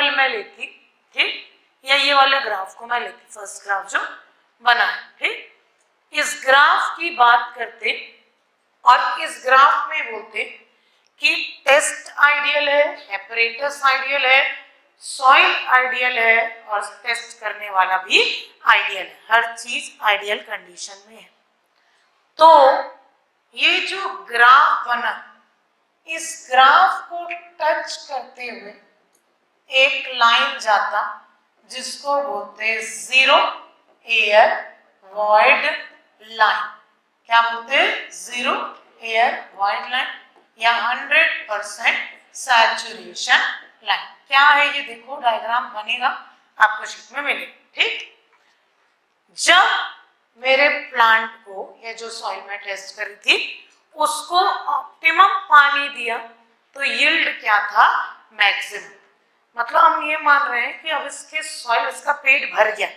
Example मैं लेती, ठीक, या ये वाले ग्राफ को मैं लेती, फर्स्ट ग्राफ जो बना है, ठीक, इस ग्राफ की बात करते और इस ग्राफ में बोलते कि टेस्ट आइडियल है, एपरेटस आइडियल है, सॉइल आइडियल है और टेस्ट करने वाला भी आइडियल है, हर चीज आइडियल कंडीशन में है। तो ये जो ग्राफ बना, इस ग्राफ को टच करते हुए एक लाइन जाता जिसको बोलते हैं जीरो एयर वॉइड लाइन। क्या बोलते हैं? जीरो एयर वॉइड लाइन या 100% सैचुरेशन लाइन। क्या है ये? देखो डायग्राम बनेगा, आपको शीट में मिलेगा, ठीक। जब मेरे प्लांट को ये जो सॉइल में टेस्ट करी थी उसको ऑप्टिमम पानी दिया तो यील्ड क्या था? मैक्सिमम। मतलब हम ये मान रहे हैं कि अब इसके सॉइल, इसका पेट भर गया,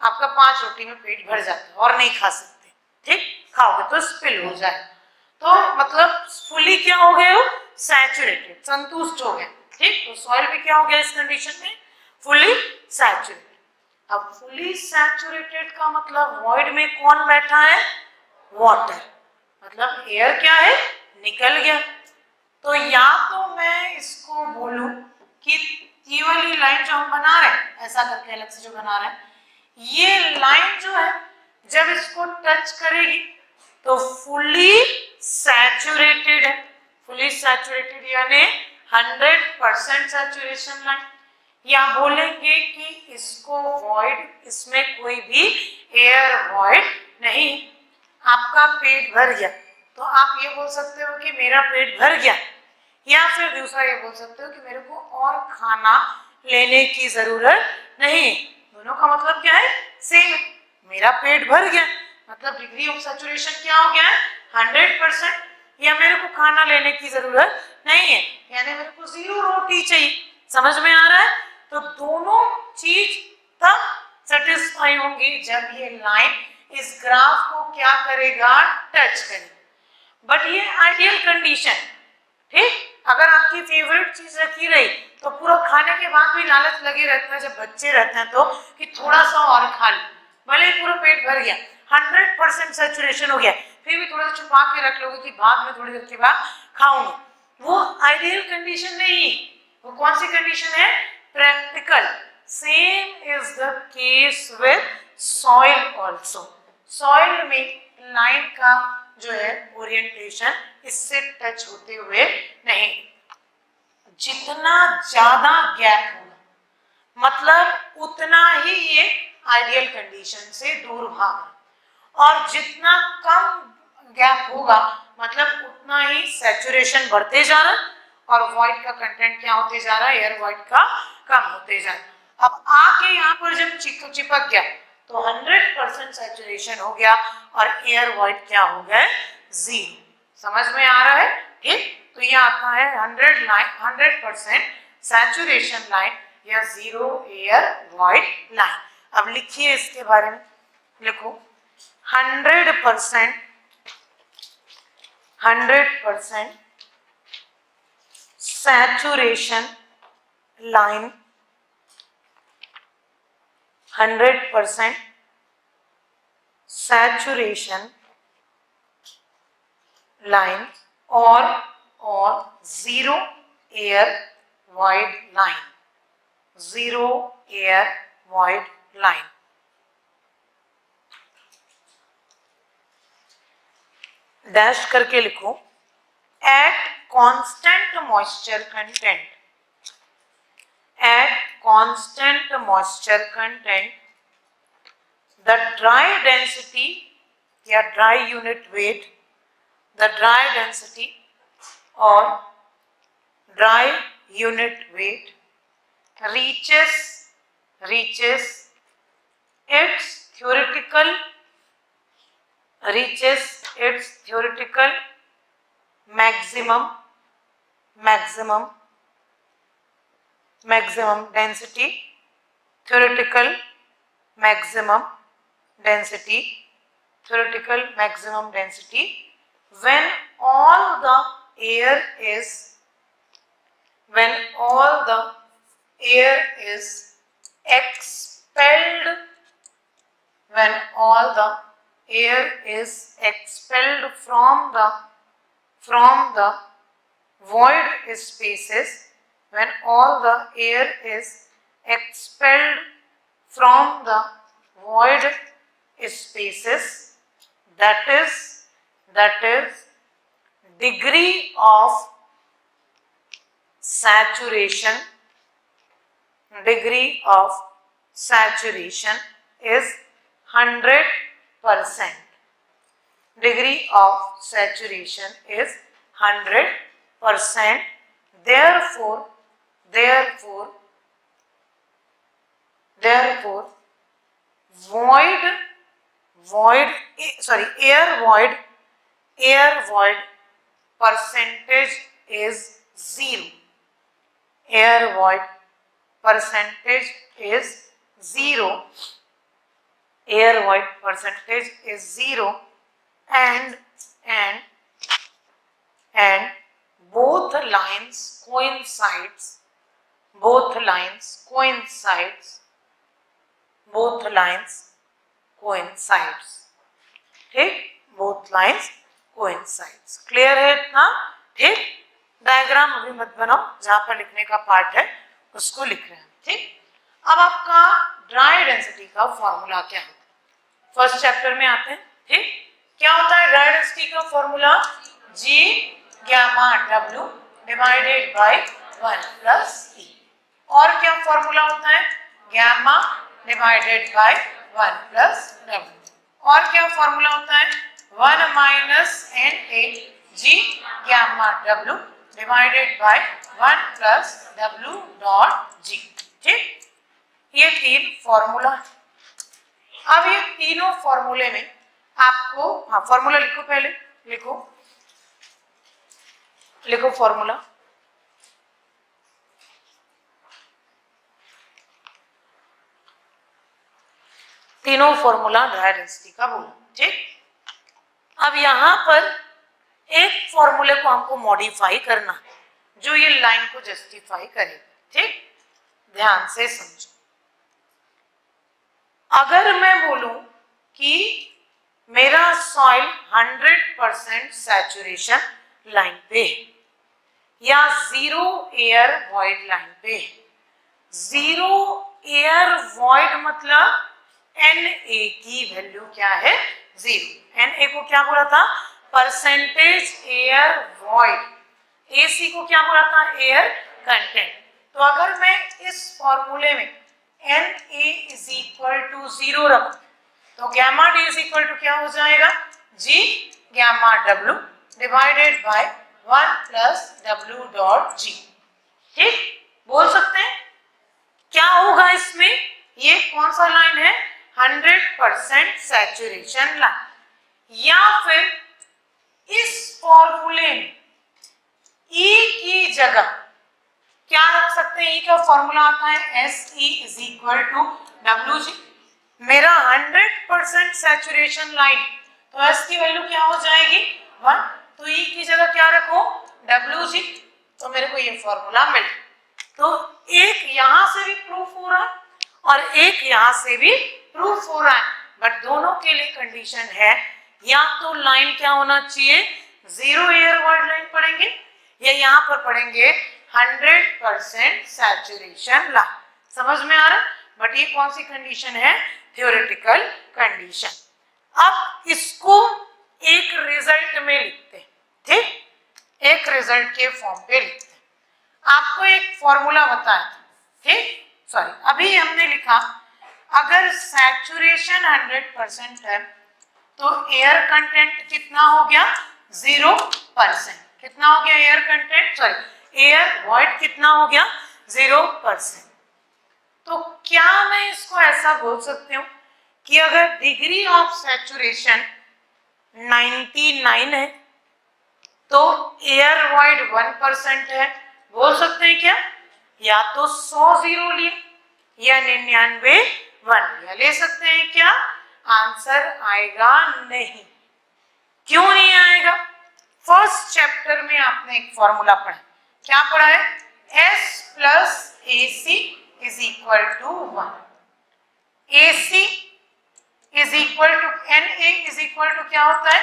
आपका 5 रोटी में पेट भर जाता है और नहीं खा सकते, ठीक, खाओगे तो स्पिल हो जाए, तो मतलब फुली क्या हो गए हो? सैचुरेटेड, संतुष्ट हो गए, ठीक। तो सॉइल भी क्या हो गया इस कंडीशन में? Fully saturated. अब फुली सैचुरेटेड का मतलब वॉइड में कौन बैठा है? वाटर, मतलब एयर क्या है? निकल गया। तो या तो मैं इसको बोलूं कि ये वाली लाइन जो हम बना रहे हैं, ऐसा करके अलग से जो बना रहे हैं, ये लाइन जो है जब इसको टच करेगी तो फुली सैचुरेटेड है। फुली सैचुरेटेड यानी 100% सैचुरेशन लाइन। या बोलेंगे कि इसको वॉइड, इसमें कोई भी एयर वॉइड नहीं, आपका पेट भर गया तो आप ये बोल सकते हो कि मेरा पेट भर गया, या फिर दूसरा ये बोल सकते हो कि मेरे को और खाना लेने की जरूरत नहीं। दोनों का मतलब क्या है? सेम। मेरा पेट भर गया मतलब डिग्री ऑफ सैचुरेशन क्या हो गया है? 100%। या मेरे को खाना लेने की जरूरत नहीं है, यानी मेरे को 0 रोटी चाहिए। समझ में आ रहा है? तो दोनों चीज तब सेटिस्फाई होंगी जब ये लाइन इस ग्राफ को क्या करेगा? टच करेगा। बट ये आइडियल कंडीशन, ठीक। अगर आपकी फेवरेट चीज रखी रही तो पूरा खाने के बाद भी लालच लगे रहता है जब बच्चे रहते हैं तो, कि थोड़ा सा और खा लो, भले पूरा पेट भर गया, 100% सैचुरेशन हो गया, फिर भी थोड़ा सा छुपा के रख लोगे कि बाद में थोड़ी देर के बाद खाऊंगा। वो आइडियल कंडीशन नहीं, वो कौन सी कंडीशन है? Practical. Same is the case with soil also. Soil में लाइन का जो है ओरिएंटेशन इससे टच होते हुए नहीं, जितना ज्यादा गैप होगा मतलब उतना ही ये आइडियल कंडीशन से दूर भागा, और जितना कम गैप होगा मतलब उतना ही सैचुरेशन बढ़ते जा रहा और वॉइड का कंटेंट क्या होते जा रहा है? एयर वॉइड का कम होते जा रहा। अब आके यहाँ पर जब चिपक गया तो 100% सैचुरेशन हो गया और एयर वॉइड क्या हो गया? 0। समझ में आ रहा है? ठीक। तो ये आता है 100% सैचुरेशन लाइन या 0 एयर वॉइड लाइन। अब लिखिए इसके बारे में, लिखो 100% सैचुरेशन लाइन, 100% सैचुरेशन लाइन और 0 air void line, 0 air void line. Dash करके लिखो, at constant moisture content, at constant moisture content, the dry density या dry unit weight, the dry density or dry unit weight reaches its theoretical maximum density, theoretical maximum density when all the air air is expelled, when all the air is expelled from the void spaces, when all the air is expelled from the void spaces, that is degree of saturation is 100%. Degree of saturation is 100%. Therefore air void percentage is 0. Air void percentage is 0. Air void percentage is 0, and both lines coincides. ठीक, both lines coincides. Clear है इतना? ठीक, diagram अभी मत बनाओ, जहां पर लिखने का पार्ट है उसको लिख रहे हैं. ठीक, अब आपका ड्राई डेंसिटी का फॉर्मूला क्या है? फर्स्ट चैप्टर में आते हैं. ठीक, क्या होता है ड्राई डेंसिटी का formula? G gamma W divided by 1 plus E. और क्या फॉर्मूला होता है? Gamma divided by 1 plus W. और क्या फॉर्मूला होता है? 1 minus Na G gamma W divided by 1 plus W dot G. ठीक, ये तीन फॉर्मूला. अब ये तीनों फॉर्मूले में आपको, हाँ फॉर्मूला लिखो, पहले लिखो फॉर्मूला. तीनों फॉर्मूला ड्राई डेंसिटी का बोलो. ठीक, अब यहां पर एक फॉर्मूले को हमको मॉडिफाई करना है जो ये लाइन को जस्टिफाई करेगा. ठीक, ध्यान से समझो. अगर मैं बोलूं कि मेरा सॉइल 100% सैचुरेशन लाइन पे है या 0 एयर वॉइड लाइन पे है. 0 एयर वॉइड मतलब Na की वैल्यू क्या है? 0. Na को क्या बोला था? Percentage air void. Ac को क्या बोला था? Air content. तो अगर मैं इस फॉर्मूले में Na इज इक्वल टू 0 रखूं तो gamma D is equal to क्या हो जाएगा? G gamma W divided by 1 plus W dot G. ठीक, बोल सकते हैं क्या होगा इसमें? ये कौन सा लाइन है? 100% सैचुरेशन लाइन. या फिर इस फॉर्मूले में E की जगह क्या रख सकते हैं? E का फॉर्मूला आता है SE is equal to WG. मेरा 100% सैचुरेशन लाइन, तो S की वैल्यू क्या हो जाएगी? 1. तो E की जगह क्या रखो? WG. तो मेरे को ये फॉर्मूला मिल. तो एक यहां से भी प्रूफ हो रहा है और एक यहां से भी प्रूफ हो रहा है, बट दोनों के लिए कंडीशन है या तो लाइन क्या होना चाहिए? 0 एयर वॉइड लाइन पढ़ेंगे या यहाँ पर पढ़ेंगे 100% सैचुरेशन लाइन. समझ में आ रहा? बट ये कौन सी कंडीशन है? Theoretical condition. अब इसको एक रिजल्ट में लिखते हैं. ठीक, एक रिजल्ट के फॉर्म पे लिखते हैं. आपको एक फॉर्मूला बताया था. ठीक, सॉरी, अभी हमने लिखा अगर सैचुरेशन 100% है तो एयर कंटेंट कितना हो गया? 0%. कितना हो गया air content? Sorry, air void कितना हो गया? 0%. तो क्या मैं इसको ऐसा बोल सकती हूँ कि अगर डिग्री ऑफ सैचुरेशन 99 है तो एयर वॉइड 1% है. बोल सकते हैं क्या? या तो 100 0 लिए या 99 1 लिया. ले सकते हैं क्या? आंसर आएगा नहीं. क्यों नहीं आएगा? फर्स्ट चैप्टर में आपने एक फॉर्मूला पढ़ा. क्या पढ़ा है? S plus AC is equal to 1. AC is equal to Na is equal to क्या होता है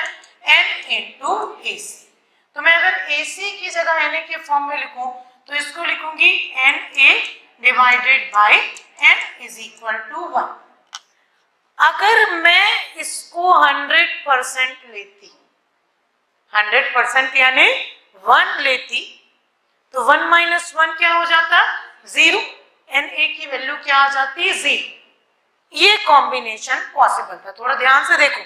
N into AC. तो मैं अगर AC की जगह Na के फॉर्म में लिखूं तो इसको लिखूंगी Na divided by N is equal to 1. अगर मैं इसको 100% लेती, 100% यानी 1 लेती, तो 1 माइनस 1 क्या हो जाता 0. Na की वैल्यू क्या आ जाती 0. ये कॉम्बिनेशन पॉसिबल था. थोड़ा ध्यान से देखो,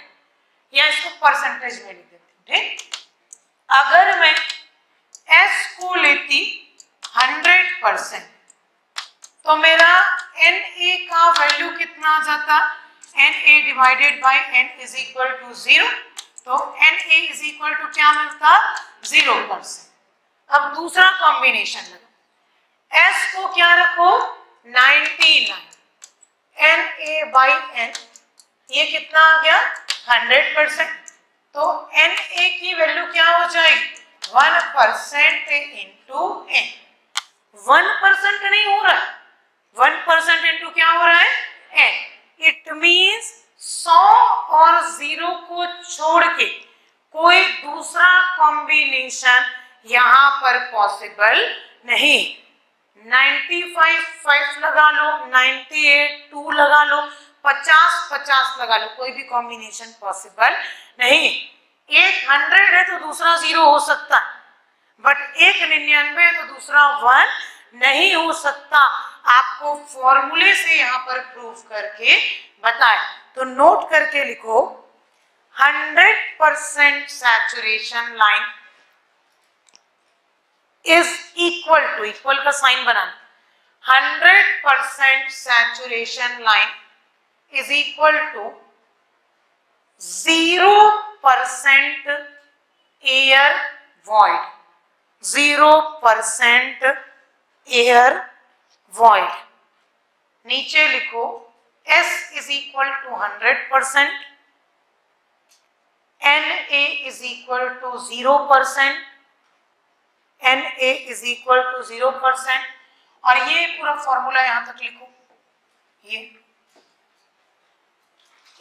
या इसको परसेंटेज में लिख देती हूँ. ठीक, अगर मैं S को लेती 100% तो मेरा Na का वैल्यू कितना आ जाता Na divided by N is equal to 0. तो Na इज इक्वल टू क्या मिलता 0%. अब दूसरा कॉम्बिनेशन लगा, S को क्या रखो 99, Na बाई N, ये कितना आ गया 100%. तो Na की वैल्यू क्या हो जाएगी 1% इंटू N. 1% नहीं हो रहा है, 1% इंटू क्या हो रहा है N. इट मीन्स 100 और 0 को छोड़ के कोई दूसरा कॉम्बिनेशन यहां पर पॉसिबल नहीं. 95 5 लगा लो, 98 2 लगा लो, 50 50 लगा लो, कोई भी कॉम्बिनेशन पॉसिबल नहीं. एक 100 है तो दूसरा 0 हो सकता है, बट एक 99 है तो दूसरा 1 नहीं हो सकता. आपको फॉर्मूले से यहां पर प्रूव करके बताएं. तो नोट करके लिखो 100% saturation line is equal to, equal का sign banana, 100% saturation line is equal to 0% air void. 0% air void. नीचे लिखो S is equal to 100%, Na is equal to 0%, Na is equal to 0%. और ये पूरा फॉर्मूला यहां तक लिखो,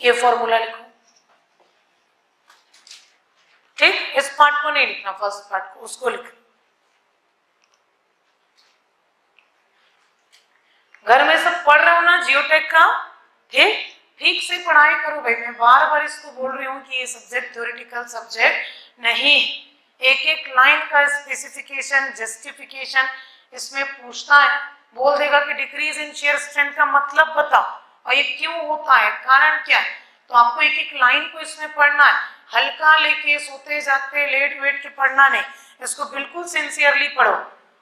ये फॉर्मूला लिखो. ठीक, इस पार्ट को नहीं लिखना, फर्स्ट पार्ट को, उसको लिख. घर में सब पढ़ रहे हो ना जियोटेक का. ठीक, ठीक से पढ़ाई करो भाई. मैं बार बार इसको बोल रही हूँ कि ये सब्जेक्ट थ्योरेटिकल सब्जेक्ट नहीं. एक एक लाइन का स्पेसिफिकेशन जस्टिफिकेशन इसमें पूछता है. बोल देगा कि डिक्रीज इन शेयर स्ट्रेंथ का मतलब बताओ और ये क्यों होता है, कारण क्या है. तो आपको एक एक लाइन को इसमें पढ़ना है. हल्का लेके सोते जागते लेट वेट के पढ़ना नहीं, इसको बिल्कुल सिंसियरली पढ़ो.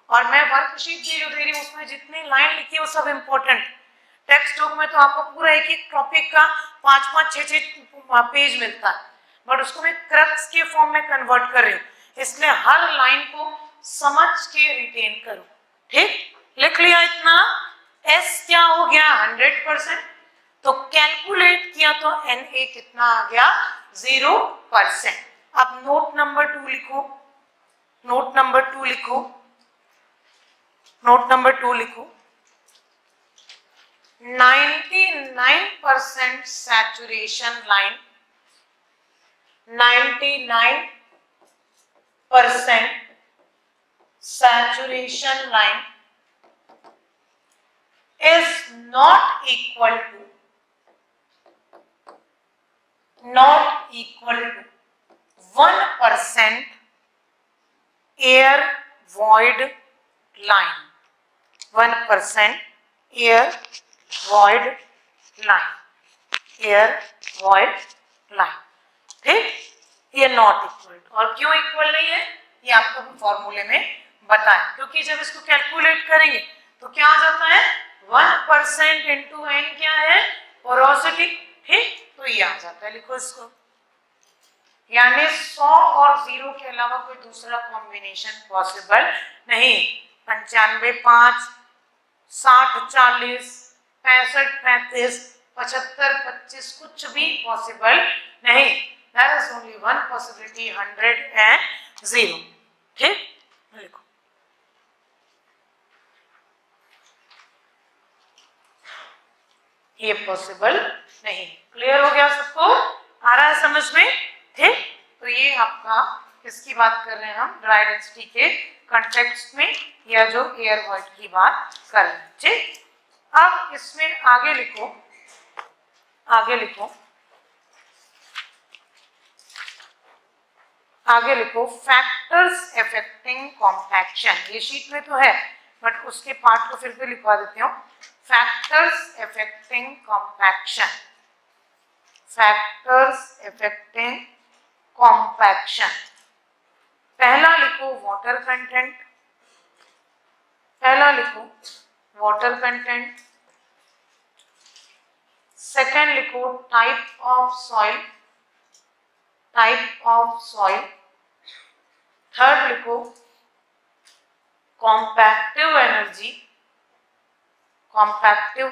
और मैं वर्कशीट भी जो दे रही हूँ उसमें जितनी लाइन लिखी है वो सब इंपॉर्टेंट. टेक्स्ट बुक में तो आपको पूरा एक एक टॉपिक का 5-5 6-6 पेज मिलता है, बट उसको मैं क्रक्स के फॉर्म में कन्वर्ट कर रही हूँ, इसलिए हर लाइन को समझ के रिटेन करो. ठीक, लिख लिया इतना. S क्या हो गया 100%, तो कैलकुलेट किया तो Na कितना आ गया 0%. अब नोट नंबर 2 लिखो, नोट नंबर 2 लिखो, नोट नंबर 2 लिखो. 99% saturation line, 99% saturation line is not equal to 1% air void line. 1% air void line, air void line. ठीक, ये नॉट इक्वल. और क्यों इक्वल नहीं है ये आपको फॉर्मूले में बताएं, क्योंकि जब इसको कैलकुलेट करेंगे तो क्या आ जाता है 1% इंटू n क्या है पोरोसिटी. ठीक, तो ये आ जाता है. लिखो इसको, यानी 100 और 0 के अलावा कोई दूसरा कॉम्बिनेशन पॉसिबल नहीं. 95 5, 60 40, 65 35, 75 25 कुछ भी पॉसिबल नहीं. There is only one possibility, 100 and 0. ठीक, लिखो. ये पॉसिबल नहीं। क्लियर हो गया सबको? आ रहा है समझ में? ठीक, तो ये आपका किसकी बात कर रहे हैं हम? ड्राई डेंसिटी के कॉन्टेक्स्ट में, या जो एयर वॉइड की बात कर रहे हैं। ठीक, अब इसमें आगे लिखो, आगे लिखो, आगे लिखो फैक्टर्स अफेक्टिंग कॉम्पैक्शन। ये शीट में तो है बट उसके पार्ट को फिर से लिखवा देती हूँ। Factors affecting compaction, factors affecting compaction. पहला लिखो वाटर कंटेंट, पहला लिखो वाटर कंटेंट। सेकेंड लिखो type of soil, type of soil. Third लिखो कॉम्पैक्टिव एनर्जी, कॉम्पैक्टिव